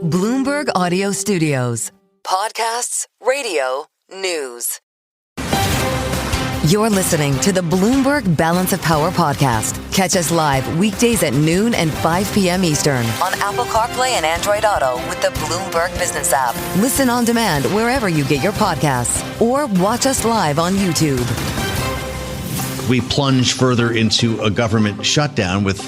Bloomberg Audio Studios. Podcasts, radio, news. You're listening to the Bloomberg Balance of Power podcast. Catch us live weekdays at noon and 5 p.m. Eastern on Apple CarPlay and Android Auto with the Bloomberg Business app. Listen on demand wherever you get your podcasts or watch us live on YouTube. We plunge further into a government shutdown with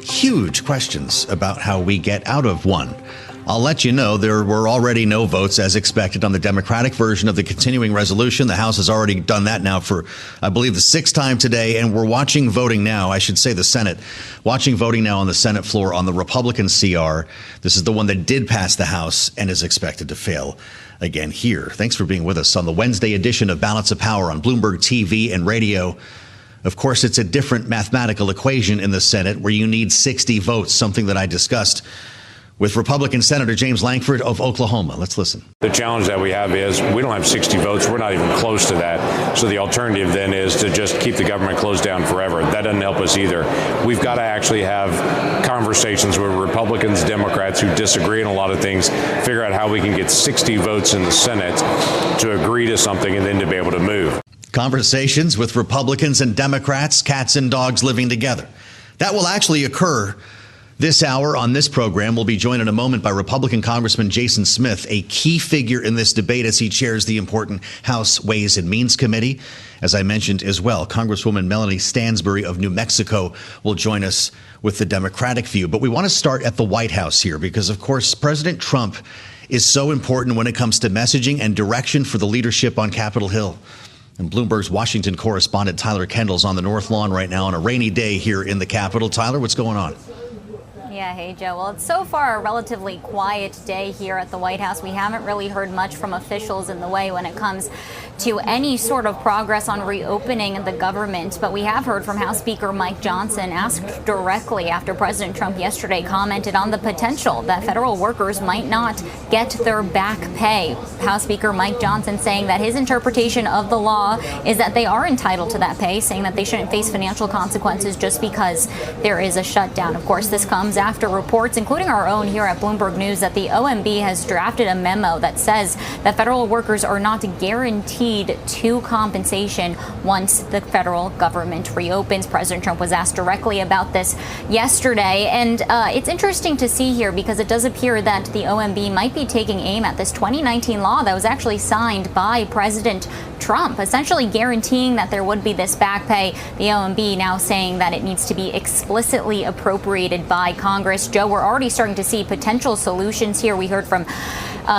huge questions about how we get out of one. I'll let you know there were already no votes as expected on the Democratic version of the continuing resolution. The House has already done that now for, I believe, the sixth time today. And we're watching voting now. I should say the Senate watching voting now on the Senate floor on the Republican CR. This is the one that did pass the House and is expected to fail again here. Thanks for being with us on the Wednesday edition of Balance of Power on Bloomberg TV and radio. Of course, it's a different mathematical equation in the Senate where you need 60 votes, something that I discussed with Republican Senator James Lankford of Oklahoma. Let's listen. The challenge that we have is we don't have 60 votes. We're not even close to that. So the alternative then is to just keep the government closed down forever. That doesn't help us either. We've got to actually have conversations with Republicans, Democrats who disagree on a lot of things, figure out how we can get 60 votes in the Senate to agree to something and then to be able to move. Conversations with Republicans and Democrats, cats and dogs living together. That will actually occur this hour on this program. We'll be joined in a moment by Republican Congressman Jason Smith, a key figure in this debate as he chairs the important House Ways and Means Committee. As I mentioned as well, Congresswoman Melanie Stansbury of New Mexico will join us with the Democratic view. But we want to start at the White House here because, of course, President Trump is so important when it comes to messaging and direction for the leadership on Capitol Hill. And Bloomberg's Washington correspondent Tyler Kendall's on the North Lawn right now on a rainy day here in the Capitol. Tyler, what's going on? Yeah, hey, Joe. Well, it's so far a relatively quiet day here at the White House. We haven't really heard much from officials in the way when it comes to any sort of progress on reopening the government. But we have heard from House Speaker Mike Johnson asked directly after President Trump yesterday commented on the potential that federal workers might not get their back pay. House Speaker Mike Johnson saying that his interpretation of the law is that they are entitled to that pay, saying that they shouldn't face financial consequences just because there is a shutdown. Of course, this comes after reports, including our own here at Bloomberg News, that the OMB has drafted a memo that says that federal workers are not guaranteed to compensation once the federal government reopens. President Trump was asked directly about this yesterday. And it's interesting to see here because it does appear that the OMB might be taking aim at this 2019 law that was actually signed by President Trump, essentially guaranteeing that there would be this back pay. The OMB now saying that it needs to be explicitly appropriated by Congress. Joe, we're already starting to see potential solutions here. We heard from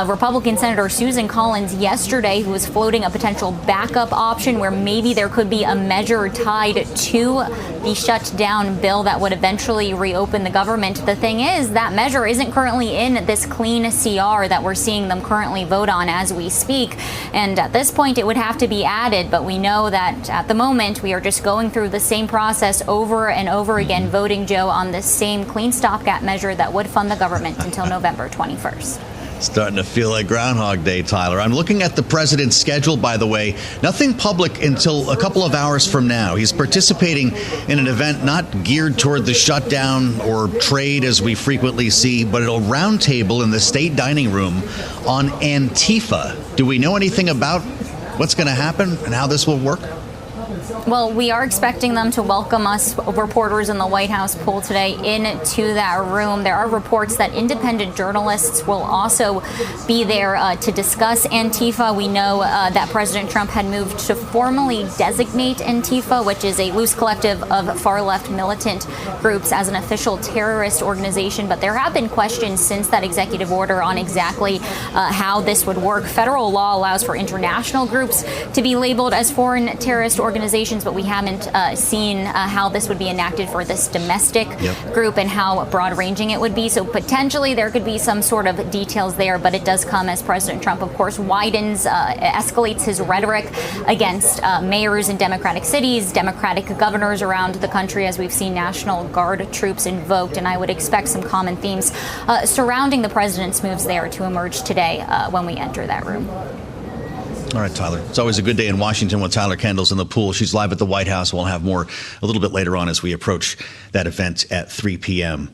Republican Senator Susan Collins yesterday, who was floating a potential backup option where maybe there could be a measure tied to the shutdown bill that would eventually reopen the government. The thing is, that measure isn't currently in this clean CR that we're seeing them currently vote on as we speak. And at this point, it would have to be added. But we know that at the moment, we are just going through the same process over and over again, voting, Joe, on this same clean stopgap measure that would fund the government until November 21st. Starting to feel like Groundhog Day, Tyler. I'm looking at the president's schedule, by the way. Nothing public until a couple of hours from now. He's participating in an event not geared toward the shutdown or trade, as we frequently see, but a roundtable in the state dining room on Antifa. Do we know anything about what's going to happen and how this will work? Well, we are expecting them to welcome us, reporters in the White House pool today, into that room. There are reports that independent journalists will also be there to discuss Antifa. We know that President Trump had moved to formally designate Antifa, which is a loose collective of far-left militant groups, as an official terrorist organization. But there have been questions since that executive order on exactly how this would work. Federal law allows for international groups to be labeled as foreign terrorist organizations, but we haven't seen how this would be enacted for this domestic group and how broad-ranging it would be. So potentially there could be some sort of details there, but it does come as President Trump, of course, escalates his rhetoric against mayors in Democratic cities, Democratic governors around the country, as we've seen National Guard troops invoked. And I would expect some common themes surrounding the president's moves there to emerge today when we enter that room. All right, Tyler. It's always a good day in Washington when Tyler Kendall's in the pool. She's live at the White House. We'll have more a little bit later on as we approach that event at 3 p.m.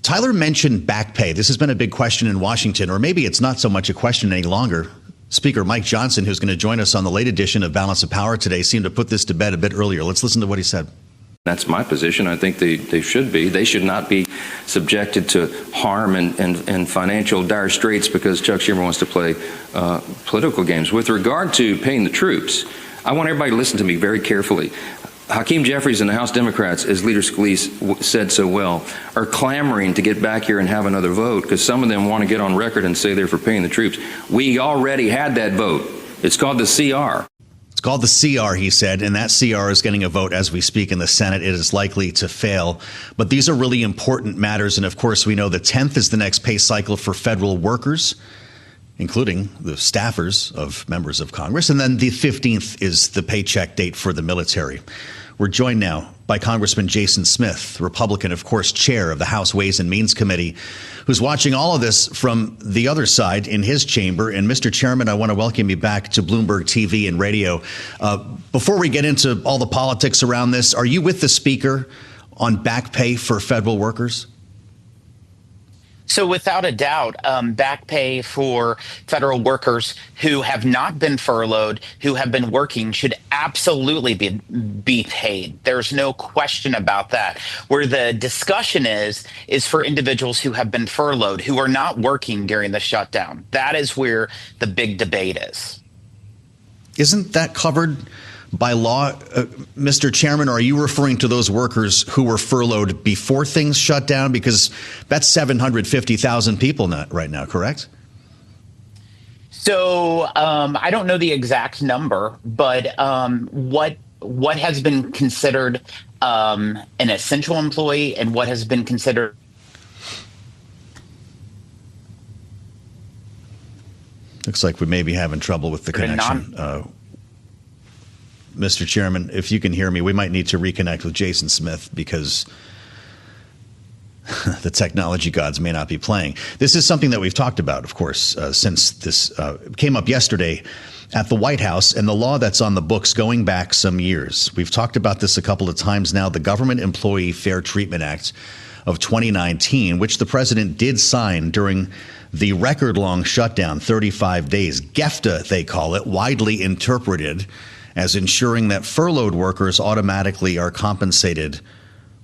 Tyler mentioned back pay. This has been a big question in Washington, or maybe it's not so much a question any longer. Speaker Mike Johnson, who's going to join us on the late edition of Balance of Power today, seemed to put this to bed a bit earlier. Let's listen to what he said. That's my position. I think they should be. They should not be subjected to harm and financial dire straits because Chuck Schumer wants to play political games. With regard to paying the troops, I want everybody to listen to me very carefully. Hakeem Jeffries and the House Democrats, as Leader Scalise said so well, are clamoring to get back here and have another vote because some of them want to get on record and say they're for paying the troops. We already had that vote. It's called the CR. It's called the CR, he said, and that CR is getting a vote as we speak in the Senate. It is likely to fail. But these are really important matters. And of course, we know the 10th is the next pay cycle for federal workers, including the staffers of members of Congress. And then the 15th is the paycheck date for the military. We're joined now by Congressman Jason Smith, Republican, of course, chair of the House Ways and Means Committee, who's watching all of this from the other side in his chamber. And Mr. Chairman, I want to welcome you back to Bloomberg TV and radio. Before we get into all the politics around this, are you with the Speaker on back pay for federal workers? So without a doubt, back pay for federal workers who have not been furloughed, who have been working, should absolutely be paid. There's no question about that. Where the discussion is for individuals who have been furloughed, who are not working during the shutdown. That is where the big debate is. Isn't that covered by law, Mr. Chairman? Or are you referring to those workers who were furloughed before things shut down? Because that's 750,000 people right now, correct? So I don't know the exact number, but what has been considered an essential employee and what has been considered. Looks like we may be having trouble with the connection. Mr. Chairman, if you can hear me, we might need to reconnect with Jason Smith because the technology gods may not be playing. This is something that we've talked about, of course, since this came up yesterday at the White House and the law that's on the books going back some years. We've talked about this a couple of times now, the Government Employee Fair Treatment Act of 2019, which the president did sign during the record-long shutdown, 35 days. GEFTA, they call it, widely interpreted as ensuring that furloughed workers automatically are compensated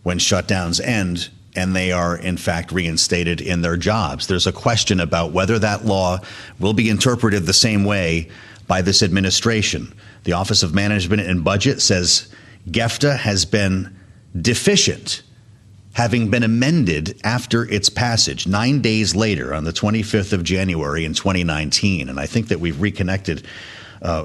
when shutdowns end and they are, in fact, reinstated in their jobs. There's a question about whether that law will be interpreted the same way by this administration. The Office of Management and Budget says GEFTA has been deficient, having been amended after its passage 9 days later on the 25th of January in 2019. And I think that we've reconnected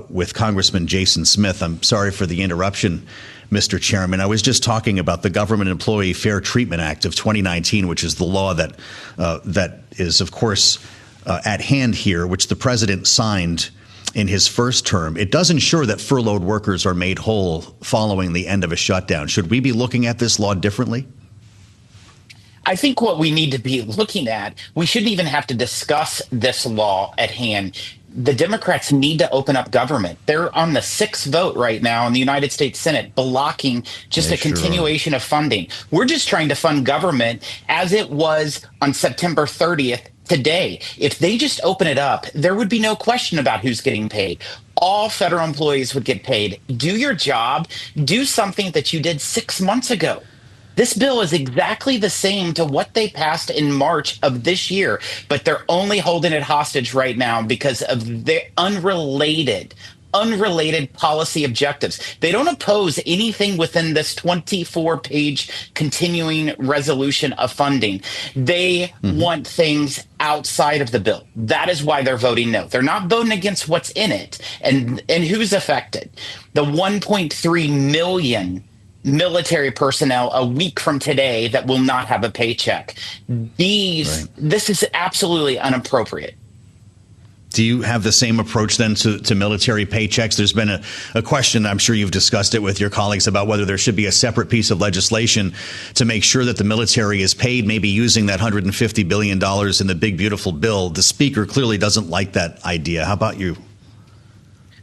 with Congressman Jason Smith. I'm sorry for the interruption, Mr. Chairman. I was just talking about the Government Employee Fair Treatment Act of 2019, which is the law that is, of course, at hand here, which the president signed in his first term. It does ensure that furloughed workers are made whole following the end of a shutdown. Should we be looking at this law differently? I think what we need to be looking at, we shouldn't even have to discuss this law at hand. The Democrats need to open up government. They're on the 6th vote right now in the United States Senate, blocking just a continuation of funding. We're just trying to fund government as it was on September 30th today. If they just open it up, there would be no question about who's getting paid. All federal employees would get paid. Do your job. Do something that you did 6 months ago. This bill is exactly the same to what they passed in March of this year, but they're only holding it hostage right now because of their unrelated policy objectives. They don't oppose anything within this 24-page continuing resolution of funding. They want things outside of the bill. That is why they're voting no. They're not voting against what's in it and who's affected. The 1.3 million military personnel a week from today that will not have a paycheck. This is absolutely inappropriate. Do you have the same approach then to military paychecks? There's been a question, I'm sure you've discussed it with your colleagues, about whether there should be a separate piece of legislation to make sure that the military is paid, maybe using that $150 billion in the big, beautiful bill. The Speaker clearly doesn't like that idea. How about you?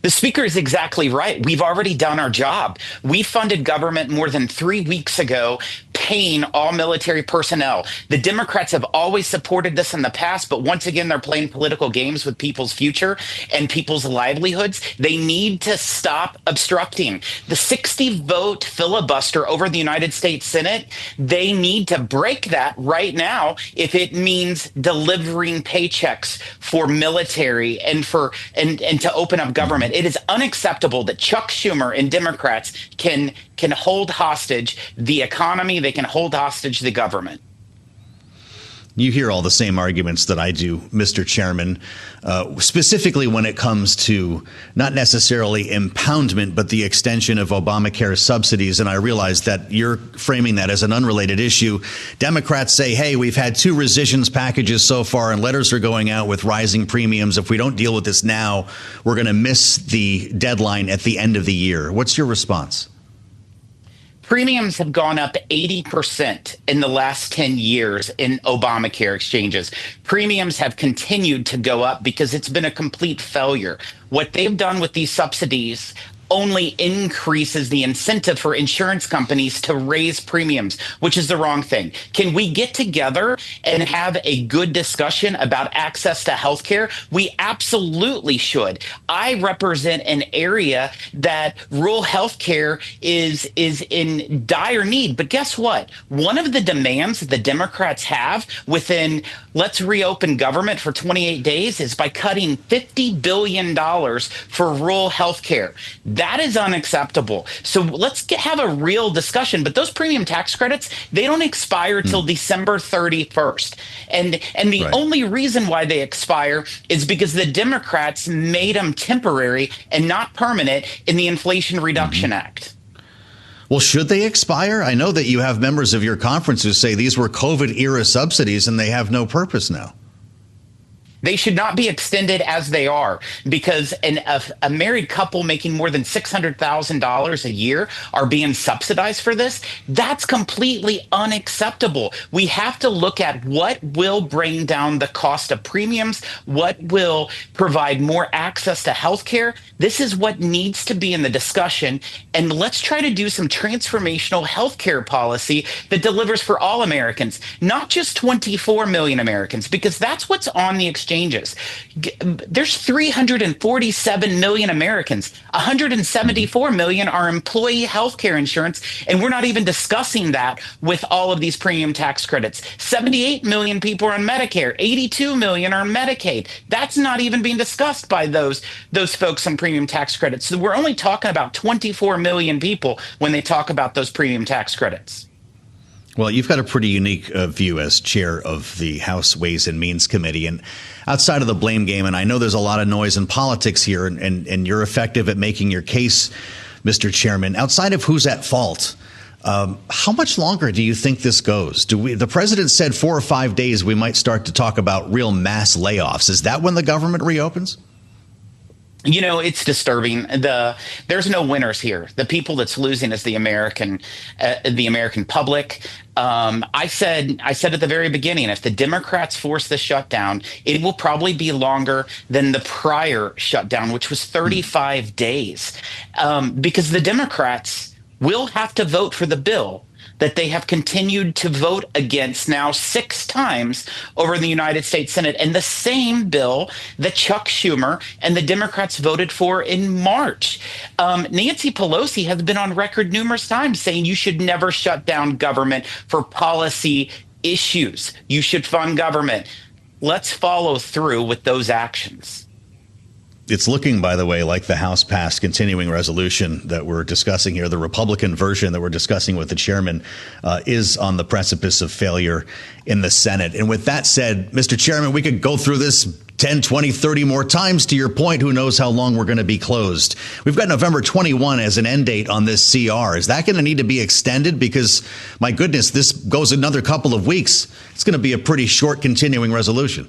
The speaker is exactly right. We've already done our job. We funded government more than 3 weeks ago, paying all military personnel. The Democrats have always supported this in the past, but once again, they're playing political games with people's future and people's livelihoods. They need to stop obstructing. The 60-vote filibuster over the United States Senate, they need to break that right now if it means delivering paychecks for military and to open up government. It is unacceptable that Chuck Schumer and Democrats can hold hostage the economy. They can hold hostage the government. You hear all the same arguments that I do, Mr. Chairman, specifically when it comes to not necessarily impoundment, but the extension of Obamacare subsidies. And I realize that you're framing that as an unrelated issue. Democrats say, hey, we've had 2 rescissions packages so far and letters are going out with rising premiums. If we don't deal with this now, we're going to miss the deadline at the end of the year. What's your response? Premiums have gone up 80% in the last 10 years in Obamacare exchanges. Premiums have continued to go up because it's been a complete failure. What they've done with these subsidies only increases the incentive for insurance companies to raise premiums, which is the wrong thing. Can we get together and have a good discussion about access to health care? We absolutely should. I represent an area that rural health care is in dire need. But guess what? One of the demands that the Democrats have within let's reopen government for 28 days is by cutting $50 billion for rural health care. That is unacceptable. So let's have a real discussion. But those premium tax credits, they don't expire till December 31st. And the only reason why they expire is because the Democrats made them temporary and not permanent in the Inflation Reduction Act. Well, should they expire? I know that you have members of your conference who say these were COVID-era subsidies and they have no purpose now. They should not be extended as they are because a married couple making more than $600,000 a year are being subsidized for this. That's completely unacceptable. We have to look at what will bring down the cost of premiums, what will provide more access to health care. This is what needs to be in the discussion. And let's try to do some transformational health care policy that delivers for all Americans, not just 24 million Americans, because that's what's on the exchanges. There's 347 million Americans. 174 million are employee health care insurance, and we're not even discussing that with all of these premium tax credits. 78 million people are on Medicare. 82 million are on Medicaid. That's not even being discussed by those folks on premium tax credits. So we're only talking about 24 million people when they talk about those premium tax credits. Well, you've got a pretty unique view as chair of the House Ways and Means Committee. And outside of the blame game, and I know there's a lot of noise in politics here, and you're effective at making your case, Mr. Chairman. Outside of who's at fault, how much longer do you think this goes? The president said 4 or 5 days we might start to talk about real mass layoffs. Is that when the government reopens? You know, it's disturbing. There's no winners here. The people that's losing is the American public. I said at the very beginning, if the Democrats force the shutdown, it will probably be longer than the prior shutdown, which was 35 days, because the Democrats will have to vote for the bill that they have continued to vote against now 6 times over in the United States Senate, and the same bill that Chuck Schumer and the Democrats voted for in March. Nancy Pelosi has been on record numerous times saying you should never shut down government for policy issues. You should fund government. Let's follow through with those actions. It's looking, by the way, like the House passed continuing resolution that we're discussing here. The Republican version that we're discussing with the chairman is on the precipice of failure in the Senate. And with that said, Mr. Chairman, we could go through this 10, 20, 30 more times. To your point, who knows how long we're going to be closed. We've got November 21 as an end date on this CR. Is that going to need to be extended? Because, my goodness, this goes another couple of weeks. It's going to be a pretty short continuing resolution.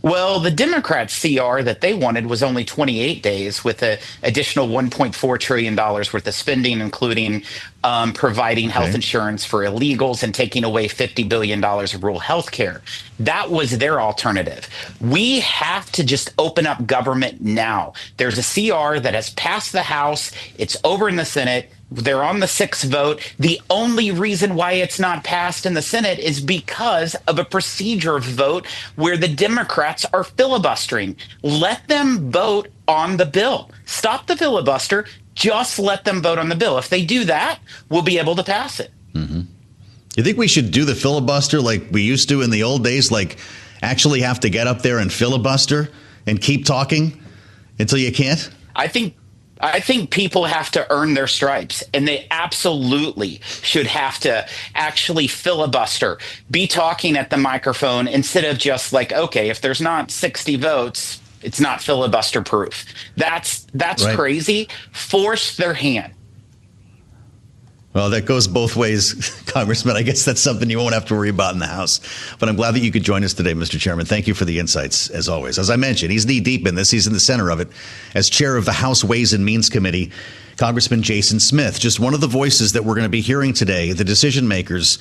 Well, the Democrats' CR that they wanted was only 28 days with an additional $1.4 trillion worth of spending, including providing health insurance for illegals and taking away $50 billion of rural health care. That was their alternative. We have to just open up government now. There's a CR that has passed the House. It's over in the Senate. They're on the 6th vote. The only reason why it's not passed in the Senate is because of a procedure vote where the Democrats are filibustering. Let them vote on the bill. Stop the filibuster. Just let them vote on the bill. If they do that, we'll be able to pass it. Mm-hmm. You think we should do the filibuster like we used to in the old days, like actually have to get up there and filibuster and keep talking until you can't? I think people have to earn their stripes, and they absolutely should have to actually filibuster, be talking at the microphone instead of just like, okay, if there's not 60 votes, it's not filibuster proof. That's right. Crazy. Force their hand. Well, that goes both ways, Congressman. I guess that's something you won't have to worry about in the House. But I'm glad that you could join us today, Mr. Chairman. Thank you for the insights, as always. As I mentioned, he's knee-deep in this. He's in the center of it. As chair of the House Ways and Means Committee, Congressman Jason Smith, just one of the voices that we're going to be hearing today, the decision makers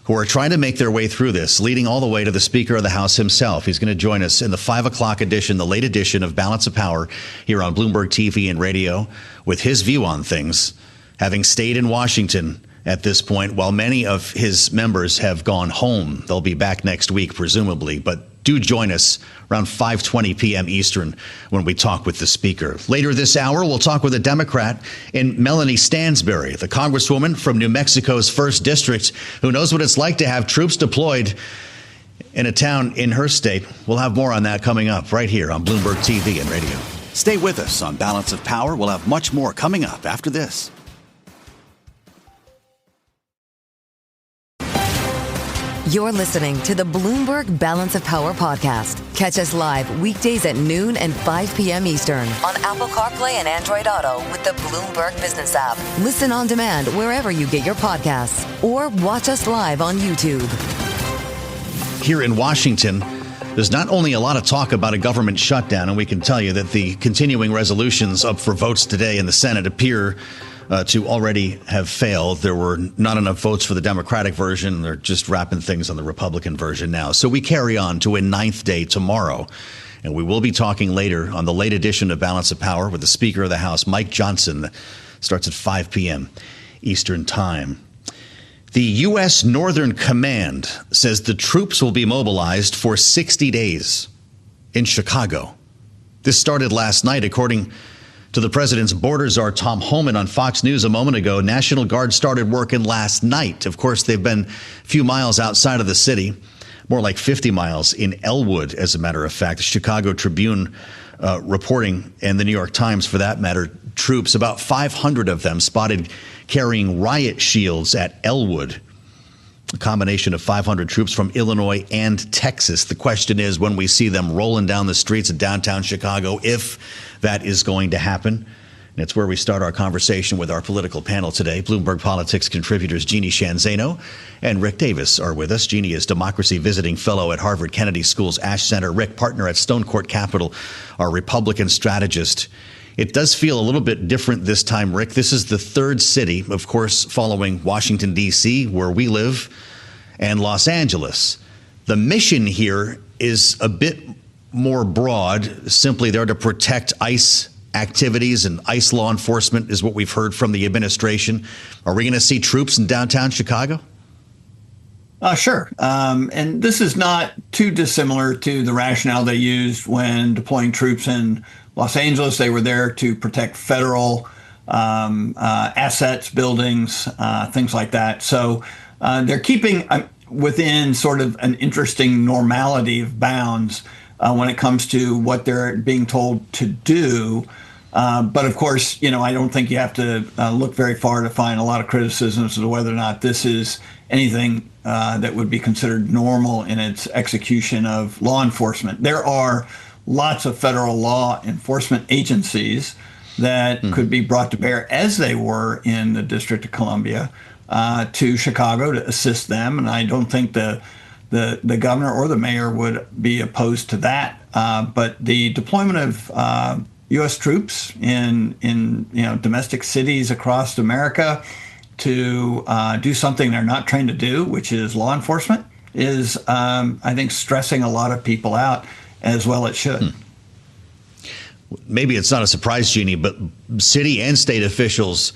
who are trying to make their way through this, leading all the way to the Speaker of the House himself. He's going to join us in the 5 o'clock edition, the late edition of Balance of Power here on Bloomberg TV and radio with his view on things, having stayed in Washington at this point while many of his members have gone home. They'll be back next week, presumably, but do join us around 5:20 p.m. Eastern when we talk with the Speaker. Later this hour, we'll talk with a Democrat in Melanie Stansbury, the Congresswoman from New Mexico's 1st District, who knows what it's like to have troops deployed in a town in her state. We'll have more on that coming up right here on Bloomberg TV and radio. Stay with us on Balance of Power. We'll have much more coming up after this. You're listening to the Bloomberg Balance of Power podcast. Catch us live weekdays at noon and 5 p.m. Eastern on Apple CarPlay and Android Auto with the Bloomberg Business app. Listen on demand wherever you get your podcasts or watch us live on YouTube. Here in Washington, there's not only a lot of talk about a government shutdown, and we can tell you that the continuing resolutions up for votes today in the Senate appear to already have failed. There were not enough votes for the Democratic version. They're just wrapping things on the Republican version now. So we carry on to a 9th day tomorrow. And we will be talking later on the late edition of Balance of Power with the Speaker of the House, Mike Johnson. Starts at 5 p.m. Eastern Time. The U.S. Northern Command says the troops will be mobilized for 60 days in Chicago. This started last night, according to the president's border czar, Tom Homan, on Fox News a moment ago. National Guard started working last night. Of course, they've been a few miles outside of the city, more like 50 miles in Elwood, as a matter of fact. The Chicago Tribune reporting, and the New York Times, for that matter, troops, about 500 of them spotted carrying riot shields at Elwood. A combination of 500 troops from Illinois and Texas. The question is, when we see them rolling down the streets of downtown Chicago, if that is going to happen. And it's where we start our conversation with our political panel today. Bloomberg Politics contributors Jeannie Shanzano and Rick Davis are with us. Jeannie is Democracy Visiting Fellow at Harvard Kennedy School's Ash Center. Rick, partner at Stone Court Capital, our Republican strategist. It does feel a little bit different this time, Rick. This is the 3rd city, of course, following Washington, D.C., where we live, and Los Angeles. The mission here is a bit more broad, simply there to protect ICE activities, and ICE law enforcement is what we've heard from the administration. Are we going to see troops in downtown Chicago? Sure. And this is not too dissimilar to the rationale they used when deploying troops in Los Angeles. They were there to protect federal assets, buildings, things like that. So they're keeping within sort of an interesting normality of bounds when it comes to what they're being told to do. But of course, I don't think you have to look very far to find a lot of criticisms as to whether or not this is anything that would be considered normal in its execution of law enforcement. There are lots of federal law enforcement agencies that could be brought to bear, as they were in the District of Columbia, to Chicago to assist them. And I don't think the the governor or the mayor would be opposed to that. But the deployment of U.S. troops in domestic cities across America to do something they're not trained to do, which is law enforcement, is I think stressing a lot of people out, as well it should. Maybe it's not a surprise, Jeannie, but city and state officials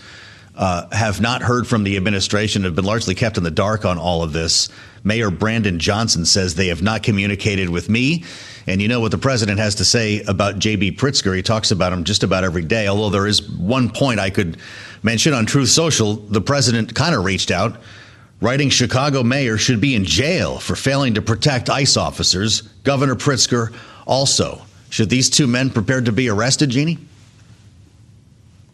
have not heard from the administration, have been largely kept in the dark on all of this. Mayor Brandon Johnson says they have not communicated with me. And you know what the president has to say about J.B. Pritzker. He talks about him just about every day, although there is one point I could mention on Truth Social. The president kind of reached out, writing Chicago mayor should be in jail for failing to protect ICE officers. Governor Pritzker also. Should these two men prepared to be arrested, Jeannie?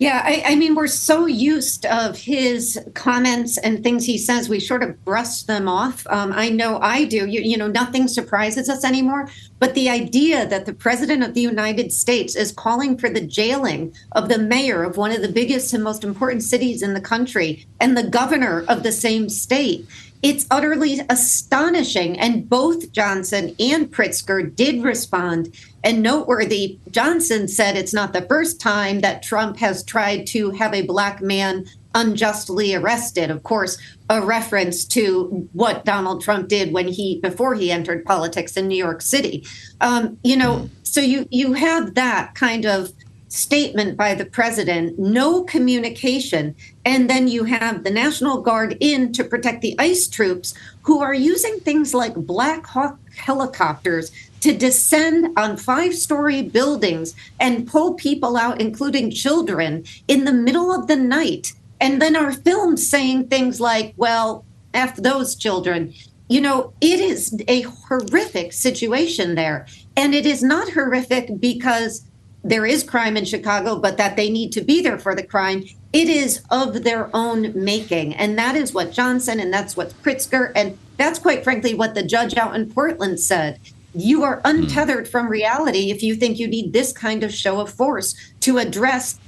Yeah, I mean, we're so used of his comments and things he says, we sort of brush them off. I know I do. You know, nothing surprises us anymore. But the idea that the president of the United States is calling for the jailing of the mayor of one of the biggest and most important cities in the country and the governor of the same state, it's utterly astonishing. And both Johnson and Pritzker did respond. And noteworthy, Johnson said it's not the first time that Trump has tried to have a black man unjustly arrested. Of course, a reference to what Donald Trump did before he entered politics in New York City. So you have that kind of statement by the president, no communication. And then you have the National Guard in to protect the ICE troops who are using things like Black Hawk helicopters to descend on 5-story buildings and pull people out, including children, in the middle of the night. And then are filmed saying things like, well, F those children. You know, it is a horrific situation there. And it is not horrific because there is crime in Chicago, but that they need to be there for the crime. It is of their own making. And that is what Johnson and that's what Pritzker, and that's quite frankly what the judge out in Portland said. You are untethered from reality if you think you need this kind of show of force to address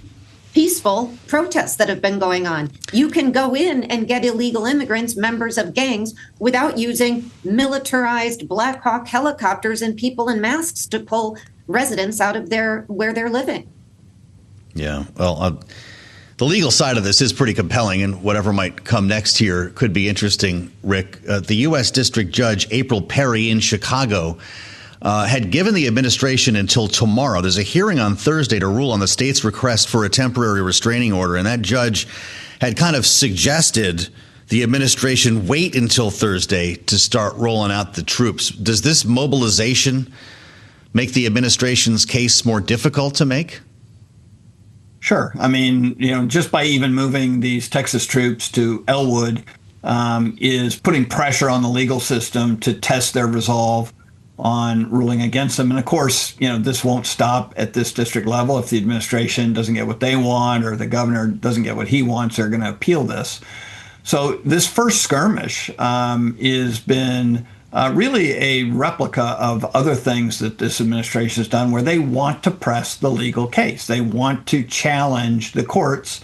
peaceful protests that have been going on. You can go in and get illegal immigrants, members of gangs, without using militarized Black Hawk helicopters and people in masks to pull residents out of where they're living. Yeah, well, the legal side of this is pretty compelling, and whatever might come next here could be interesting, Rick. The U.S. District Judge April Perry in Chicago had given the administration until tomorrow. There's a hearing on Thursday to rule on the state's request for a temporary restraining order, and that judge had kind of suggested the administration wait until Thursday to start rolling out the troops. Does this mobilization make the administration's case more difficult to make? Sure. I mean, just by even moving these Texas troops to Elwood is putting pressure on the legal system to test their resolve on ruling against them. And of course, this won't stop at this district level. If the administration doesn't get what they want or the governor doesn't get what he wants, they're going to appeal this. So this first skirmish has been really a replica of other things that this administration has done where they want to press the legal case. They want to challenge the courts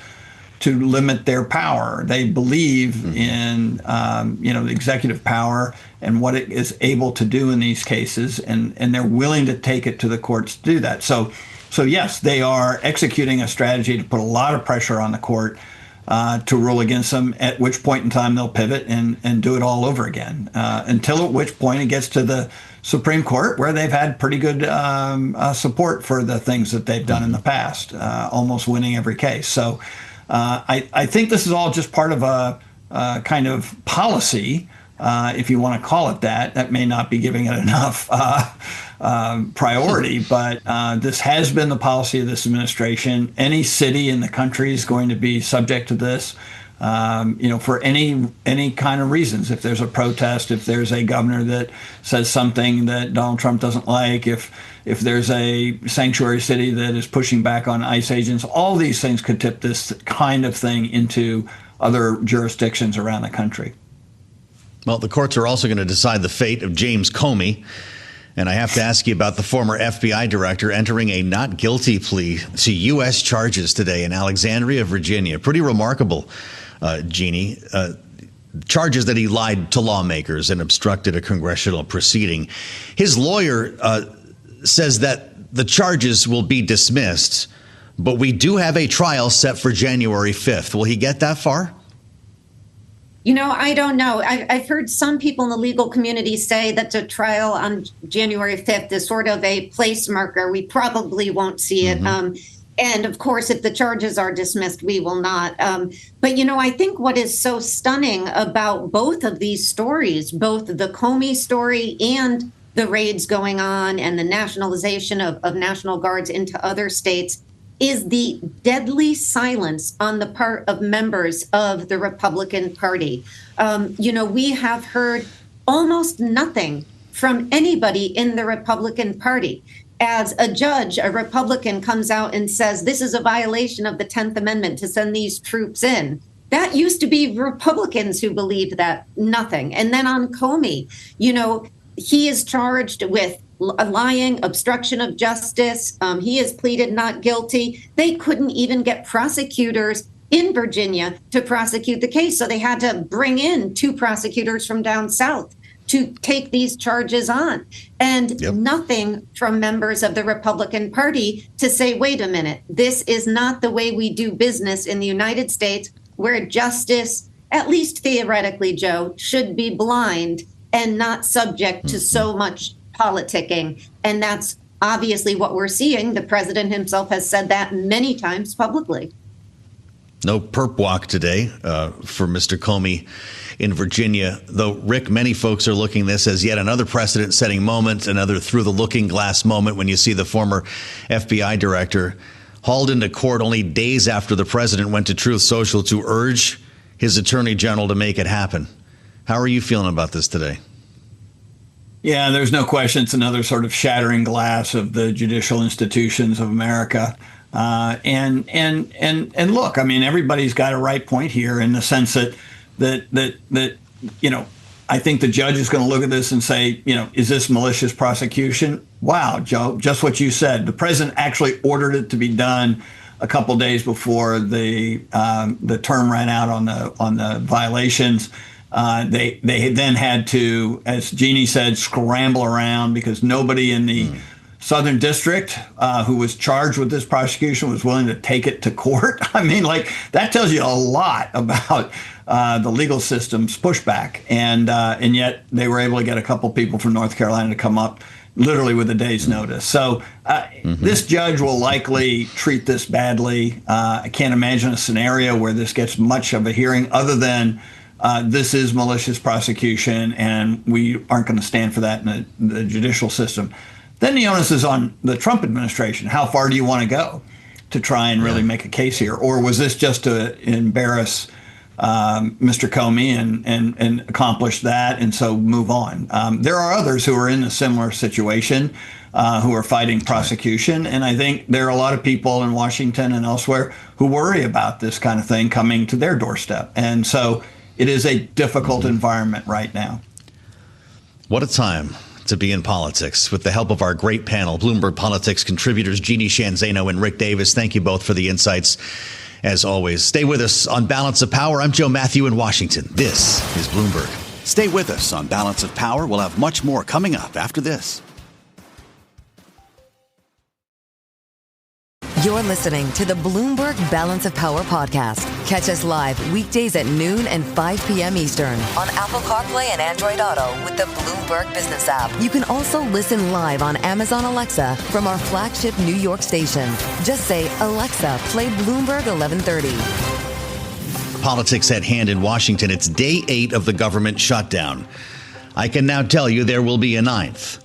to limit their power. They believe in, the executive power and what it is able to do in these cases, and they're willing to take it to the courts to do that. So yes, they are executing a strategy to put a lot of pressure on the court to rule against them, at which point in time they'll pivot and do it all over again, until at which point it gets to the Supreme Court, where they've had pretty good support for the things that they've done in the past, almost winning every case. So I think this is all just part of a kind of policy, if you want to call it that. That may not be giving it enough priority, but this has been the policy of this administration. Any city in the country is going to be subject to this, for any kind of reasons. If there's a protest, if there's a governor that says something that Donald Trump doesn't like, if there's a sanctuary city that is pushing back on ICE agents, all these things could tip this kind of thing into other jurisdictions around the country. Well, the courts are also going to decide the fate of James Comey. And I have to ask you about the former FBI director entering a not guilty plea to U.S. charges today in Alexandria, Virginia. Pretty remarkable, Jeannie. charges that he lied to lawmakers and obstructed a congressional proceeding. His lawyer says that the charges will be dismissed, but we do have a trial set for January 5th. Will he get that far? I don't know. I've heard some people in the legal community say that the trial on January 5th is sort of a place marker. We probably won't see it. And of course, if the charges are dismissed, we will not. But I think what is so stunning about both of these stories, both the Comey story and the raids going on and the nationalization of National Guards into other states, is the deadly silence on the part of members of the Republican Party. We have heard almost nothing from anybody in the Republican Party. As a judge, a Republican comes out and says, this is a violation of the 10th Amendment to send these troops in. That used to be Republicans who believed that. Nothing. And then on Comey, he is charged with lying, obstruction of justice. He has pleaded not guilty. They couldn't even get prosecutors in Virginia to prosecute the case. So they had to bring in 2 prosecutors from down south to take these charges on. And nothing from members of the Republican Party to say, wait a minute, this is not the way we do business in the United States, where justice, at least theoretically, Joe, should be blind and not subject to so much politicking. And that's obviously what we're seeing. The president himself has said that many times publicly. No perp walk today for Mr. Comey in Virginia, though, Rick, many folks are looking this as yet another precedent-setting moment, another through-the-looking-glass moment when you see the former FBI director hauled into court only days after the president went to Truth Social to urge his attorney general to make it happen. How are you feeling about this today? Yeah, there's no question it's another sort of shattering glass of the judicial institutions of America. And look, I mean, everybody's got a right point here in the sense that I think the judge is going to look at this and say, is this malicious prosecution? Wow, Joe, just what you said. The president actually ordered it to be done a couple days before the term ran out on the violations. They then had to, as Jeannie said, scramble around because nobody in the Southern District who was charged with this prosecution was willing to take it to court. I mean, that tells you a lot about the legal system's pushback. And yet they were able to get a couple people from North Carolina to come up literally with a day's notice. So this judge will likely treat this badly. I can't imagine a scenario where this gets much of a hearing other than this is malicious prosecution, and we aren't going to stand for that in the judicial system. Then the onus is on the Trump administration. How far do you want to go to try and really make a case here? Or was this just to embarrass Mr. Comey and accomplish that and so move on? There are others who are in a similar situation who are fighting prosecution. And I think there are a lot of people in Washington and elsewhere who worry about this kind of thing coming to their doorstep. And so it is a difficult environment right now. What a time to be in politics. With the help of our great panel, Bloomberg Politics contributors Jeannie Shanzano and Rick Davis, thank you both for the insights. As always, stay with us on Balance of Power. I'm Joe Matthew in Washington. This is Bloomberg. Stay with us on Balance of Power. We'll have much more coming up after this. You're listening to the Bloomberg Balance of Power podcast. Catch us live weekdays at noon and 5 p.m. Eastern on Apple CarPlay and Android Auto with the Bloomberg Business app. You can also listen live on Amazon Alexa from our flagship New York station. Just say, Alexa, play Bloomberg 1130. Politics at hand in Washington. It's day 8 of the government shutdown. I can now tell you there will be a 9th,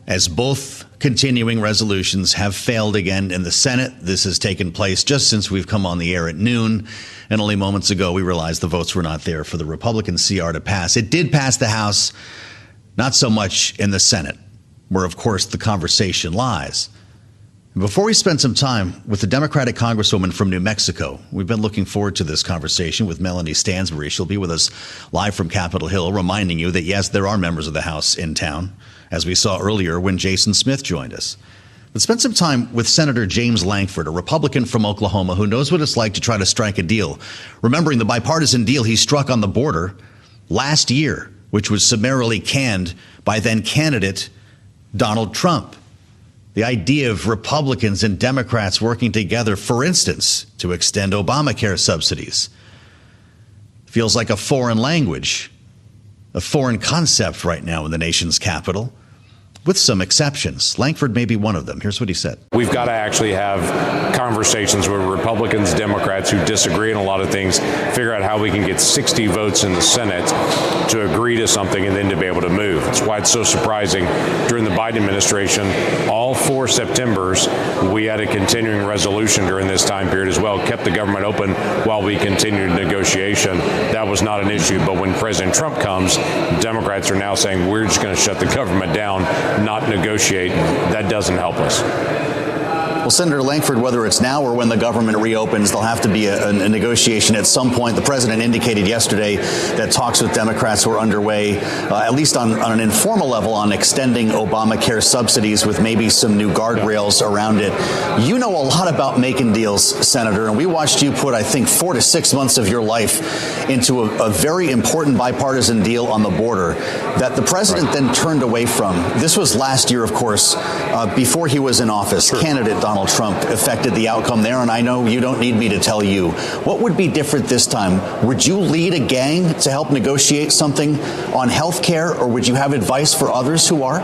as both continuing resolutions have failed again in the Senate. This has taken place just since we've come on the air at noon. And only moments ago, we realized the votes were not there for the Republican CR to pass. It did pass the House, not so much in the Senate, where, of course, the conversation lies. Before we spend some time with the Democratic Congresswoman from New Mexico, we've been looking forward to this conversation with Melanie Stansbury. She'll be with us live from Capitol Hill, reminding you that, yes, there are members of the House in town, as we saw earlier when Jason Smith joined us. But spend some time with Senator James Lankford, a Republican from Oklahoma who knows what it's like to try to strike a deal, remembering the bipartisan deal he struck on the border last year, which was summarily canned by then candidate Donald Trump. The idea of Republicans and Democrats working together, for instance, to extend Obamacare subsidies, feels like a foreign language, a foreign concept right now in the nation's capital, with some exceptions. Langford may be one of them. Here's what he said. We've got to actually have conversations with Republicans, Democrats who disagree on a lot of things, figure out how we can get 60 votes in the Senate to agree to something and then to be able to move. That's why it's so surprising. During the Biden administration, all 4 Septembers, we had a continuing resolution during this time period as well, kept the government open while we continued negotiation. That was not an issue. But when President Trump comes, Democrats are now saying we're just going to shut the government down, not negotiate. That doesn't help us. Well, Senator Langford, whether it's now or when the government reopens, there'll have to be a negotiation at some point. The president indicated yesterday that talks with Democrats were underway, at least on an informal level, on extending Obamacare subsidies with maybe some new guardrails around it. You know a lot about making deals, Senator, and we watched you put, I think, 4 to 6 months of your life into a very important bipartisan deal on the border that the president then turned away from. This was last year, of course, before he was in office. Sure. Candidate Donald Trump affected the outcome there, and I know you don't need me to tell you. What would be different this time? Would you lead a gang to help negotiate something on health care, or would you have advice for others who are?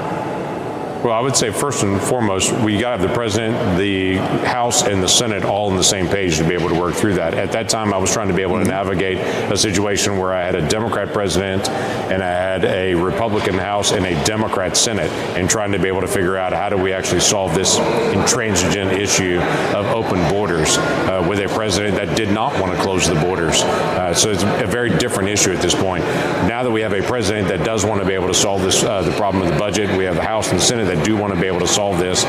Well, I would say first and foremost, we got to have the president, the House, and the Senate all on the same page to be able to work through that. At that time, I was trying to be able to navigate a situation where I had a Democrat president and I had a Republican House and a Democrat Senate, and trying to be able to figure out how do we actually solve this intransigent issue of open borders with a president that did not want to close the borders. So it's a very different issue at this point. Now that we have a president that does want to be able to solve this, the problem of the budget, we have the House and the Senate that do want to be able to solve this.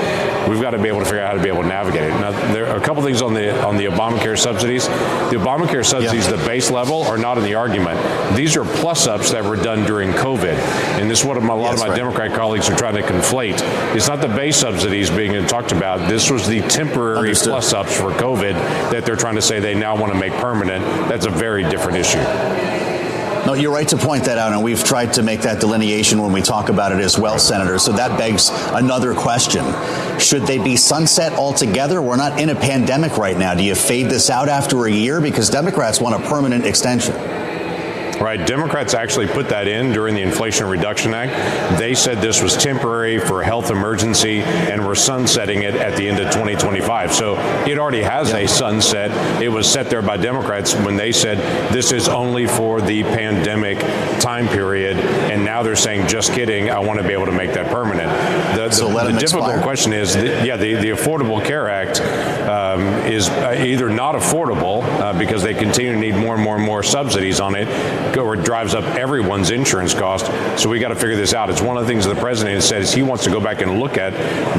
We've got to be able to figure out how to be able to navigate it. Now, there are a couple things on the Obamacare subsidies. The Obamacare subsidies, the base level, are not in the argument. These are plus-ups that were done during COVID. And this is what a lot of my Democrat colleagues are trying to conflate. It's not the base subsidies being talked about. This was the temporary plus-ups for COVID that they're trying to say they now want to make permanent. That's a very different issue. No, you're right to point that out, and we've tried to make that delineation when we talk about it as well, Senator. So that begs another question. Should they be sunset altogether? We're not in a pandemic right now. Do you fade this out after a year? Because Democrats want a permanent extension. Right. Democrats actually put that in during the Inflation Reduction Act. They said this was temporary for a health emergency, and we're sunsetting it at the end of 2025. So it already has a sunset. It was set there by Democrats when they said this is only for the pandemic time period. And now they're saying, just kidding, I want to be able to make that permanent. The difficult question is, the Affordable Care Act is either not affordable because they continue to need more and more and more subsidies on it, or it drives up everyone's insurance cost. So we got to figure this out. It's one of the things that the president has said is he wants to go back and look at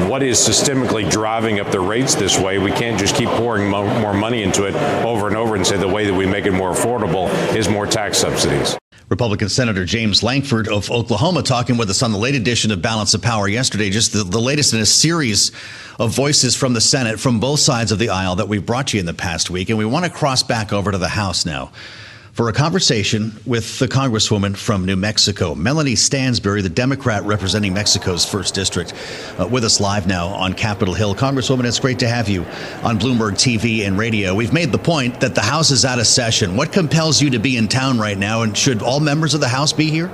what is systemically driving up the rates this way. We can't just keep pouring more money into it over and over and say the way that we make it more affordable is more tax subsidies. Republican Senator James Langford of Oklahoma talking with us on the late edition of Balance of Power yesterday, just the latest in a series of voices from the Senate from both sides of the aisle that we've brought you in the past week. And we want to cross back over to the House now for a conversation with the Congresswoman from New Mexico, Melanie Stansbury, the Democrat representing Mexico's 1st District, with us live now on Capitol Hill. Congresswoman, it's great to have you on Bloomberg TV and radio. We've made the point that the House is out of session. What compels you to be in town right now, and should all members of the House be here?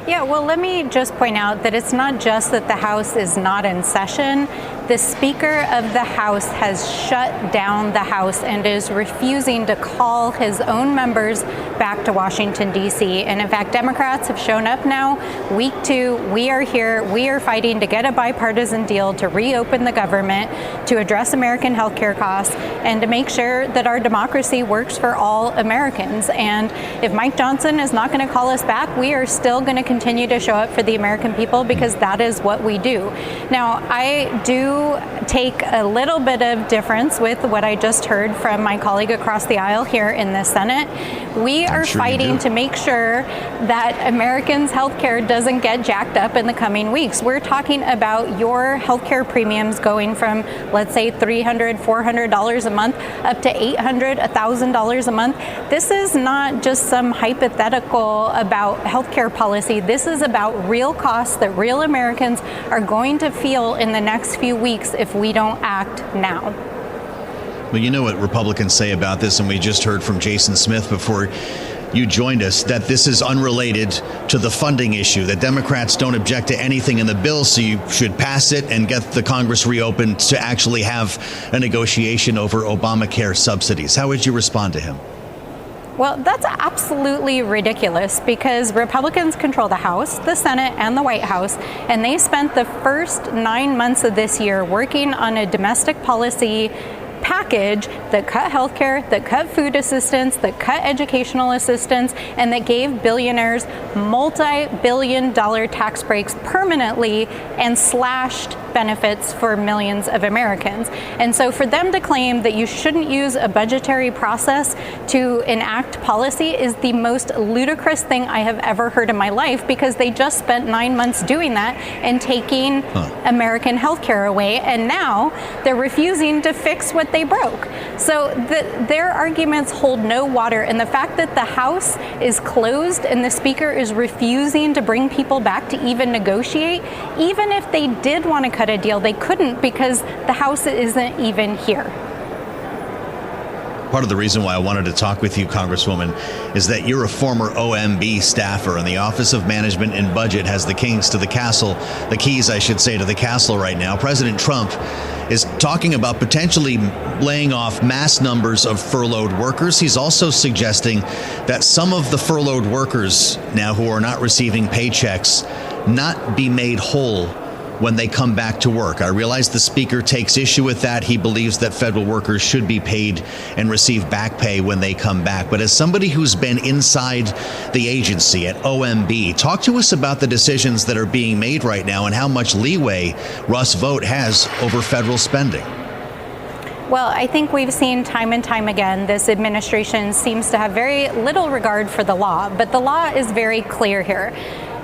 Yeah, well, let me just point out that it's not just that the House is not in session. The Speaker of the House has shut down the House and is refusing to call his own members back to Washington, D.C. And in fact, Democrats have shown up now. Week 2, we are here. We are fighting to get a bipartisan deal to reopen the government, to address American health care costs, and to make sure that our democracy works for all Americans. And if Mike Johnson is not going to call us back, we are still going to continue to show up for the American people, because that is what we do. Now, I do do take a little bit of difference with what I just heard from my colleague across the aisle here in the Senate. We are fighting to make sure that Americans' health care doesn't get jacked up in the coming weeks. We're talking about your health care premiums going from, let's say, $300, $400 a month up to $800, $1,000 a month. This is not just some hypothetical about healthcare policy. This is about real costs that real Americans are going to feel in the next few weeks if we don't act now. Well, you know what Republicans say about this, and we just heard from Jason Smith before you joined us, that this is unrelated to the funding issue, that Democrats don't object to anything in the bill, so you should pass it and get the Congress reopened to actually have a negotiation over Obamacare subsidies. How would you respond to him? Well, that's absolutely ridiculous because Republicans control the House, the Senate, and the White House, and they spent the first 9 months of this year working on a domestic policy package that cut healthcare, that cut food assistance, that cut educational assistance, and that gave billionaires multi-billion-dollar tax breaks permanently and slashed benefits for millions of Americans. And so for them to claim that you shouldn't use a budgetary process to enact policy is the most ludicrous thing I have ever heard in my life, because they just spent 9 months doing that and taking American healthcare away, and now they're refusing to fix what they broke. So their arguments hold no water, and the fact that the House is closed and the Speaker is refusing to bring people back to even negotiate, even if they did want to cut a deal, they couldn't because the House isn't even here. Part of the reason why I wanted to talk with you, Congresswoman, is that you're a former OMB staffer, and the Office of Management and Budget has the keys to the castle to the castle right now. President Trump is talking about potentially laying off mass numbers of furloughed workers. He's also suggesting that some of the furloughed workers now who are not receiving paychecks not be made whole when they come back to work. I realize the Speaker takes issue with that. He believes that federal workers should be paid and receive back pay when they come back. But as somebody who's been inside the agency at OMB, talk to us about the decisions that are being made right now and how much leeway Russ Vought has over federal spending. Well, I think we've seen time and time again, this administration seems to have very little regard for the law, but the law is very clear here.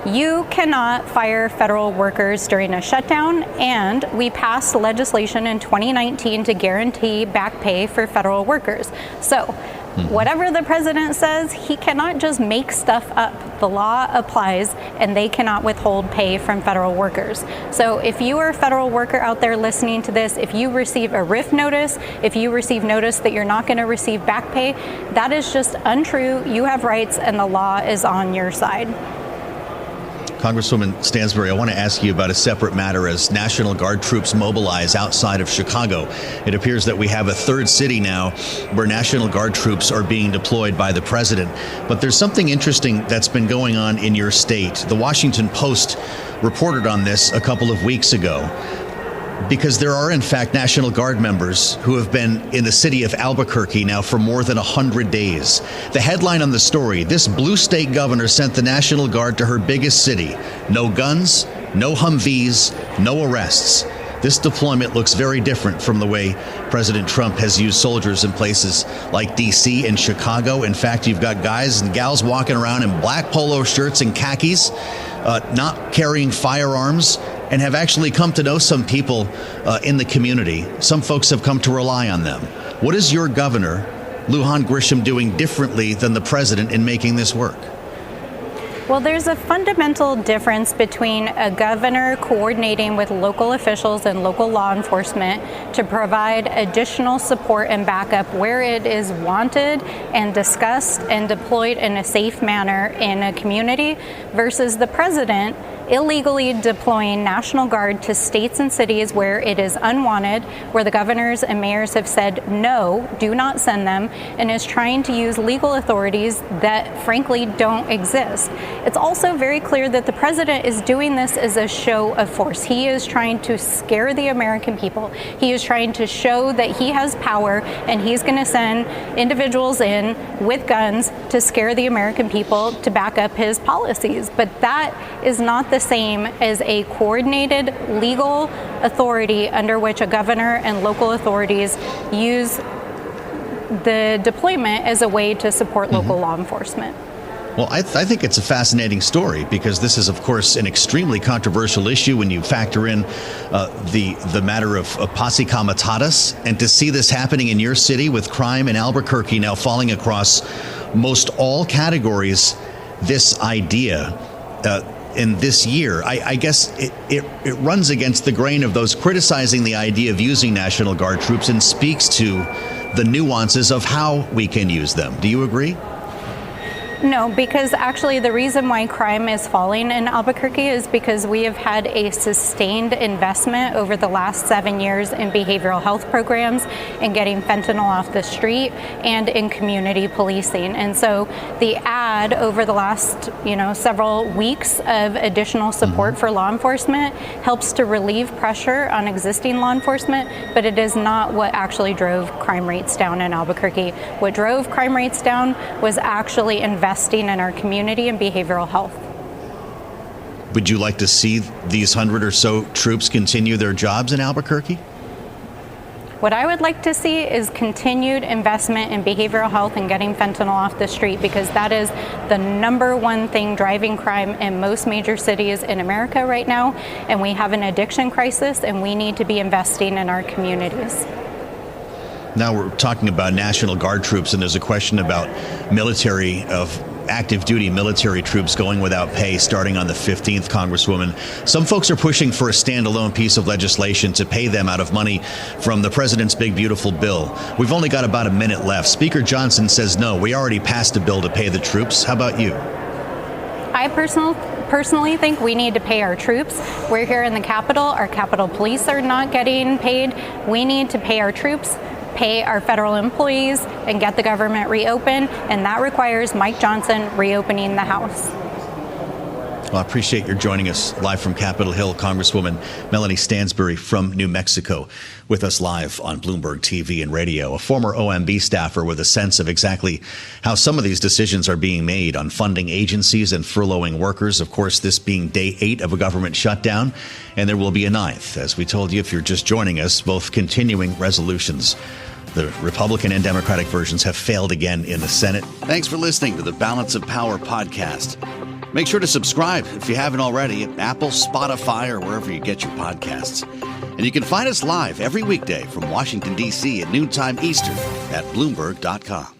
You cannot fire federal workers during a shutdown, and we passed legislation in 2019 to guarantee back pay for federal workers. So whatever the president says, he cannot just make stuff up. The law applies, and they cannot withhold pay from federal workers. So if you are a federal worker out there listening to this, if you receive a RIF notice, if you receive notice that you're not going to receive back pay, that is just untrue. You have rights, and the law is on your side. Congresswoman Stansbury, I want to ask you about a separate matter as National Guard troops mobilize outside of Chicago. It appears that we have a third city now where National Guard troops are being deployed by the president. But there's something interesting that's been going on in your state. The Washington Post reported on this a couple of weeks ago, because there are, in fact, National Guard members who have been in the city of Albuquerque now for more than 100 days. The headline on the story: this blue state governor sent the National Guard to her biggest city. No guns, no Humvees, no arrests. This deployment looks very different from the way President Trump has used soldiers in places like D.C. and Chicago. In fact, you've got guys and gals walking around in black polo shirts and khakis, not carrying firearms, and have actually come to know some people in the community. Some folks have come to rely on them. What is your governor, Lujan Grisham, doing differently than the president in making this work? Well, there's a fundamental difference between a governor coordinating with local officials and local law enforcement to provide additional support and backup where it is wanted and discussed and deployed in a safe manner in a community versus the president illegally deploying National Guard to states and cities where it is unwanted, where the governors and mayors have said, no, do not send them, and is trying to use legal authorities that frankly don't exist. It's also very clear that the president is doing this as a show of force. He is trying to scare the American people. He is trying to show that he has power, and he's going to send individuals in with guns to scare the American people to back up his policies. But that is not the same as a coordinated legal authority under which a governor and local authorities use the deployment as a way to support local law enforcement. Well, I think it's a fascinating story because this is, of course, an extremely controversial issue when you factor in the matter of posse comitatus. And to see this happening in your city with crime in Albuquerque now falling across most all categories, this idea in this year, I guess it runs against the grain of those criticizing the idea of using National Guard troops and speaks to the nuances of how we can use them. Do you agree? No, because actually the reason why crime is falling in Albuquerque is because we have had a sustained investment over the last 7 years in behavioral health programs, in getting fentanyl off the street, and in community policing. And so the add over the last, several weeks of additional support for law enforcement helps to relieve pressure on existing law enforcement, but it is not what actually drove crime rates down in Albuquerque. What drove crime rates down was actually investing in our community and behavioral health. Would you like to see these 100 or so troops continue their jobs in Albuquerque? What I would like to see is continued investment in behavioral health and getting fentanyl off the street, because that is the number one thing driving crime in most major cities in America right now. And we have an addiction crisis, and we need to be investing in our communities. Now we're talking about National Guard troops, and there's a question about active duty military troops going without pay starting on the 15th, Congresswoman. Some folks are pushing for a standalone piece of legislation to pay them out of money from the president's big, beautiful bill. We've only got about a minute left. Speaker Johnson says no, we already passed a bill to pay the troops. How about you? I personally think we need to pay our troops. We're here in the Capitol. Our Capitol Police are not getting paid. We need to pay our troops, pay our federal employees, and get the government reopened, and that requires Mike Johnson reopening the House. Well, I appreciate your joining us live from Capitol Hill, Congresswoman Melanie Stansbury from New Mexico, with us live on Bloomberg TV and radio, a former OMB staffer with a sense of exactly how some of these decisions are being made on funding agencies and furloughing workers. Of course, this being day 8 of a government shutdown, and there will be a 9th. As we told you, if you're just joining us, both continuing resolutions. The Republican and Democratic versions have failed again in the Senate. Thanks for listening to the Balance of Power podcast. Make sure to subscribe if you haven't already at Apple, Spotify, or wherever you get your podcasts. And you can find us live every weekday from Washington, D.C. at noontime Eastern at Bloomberg.com.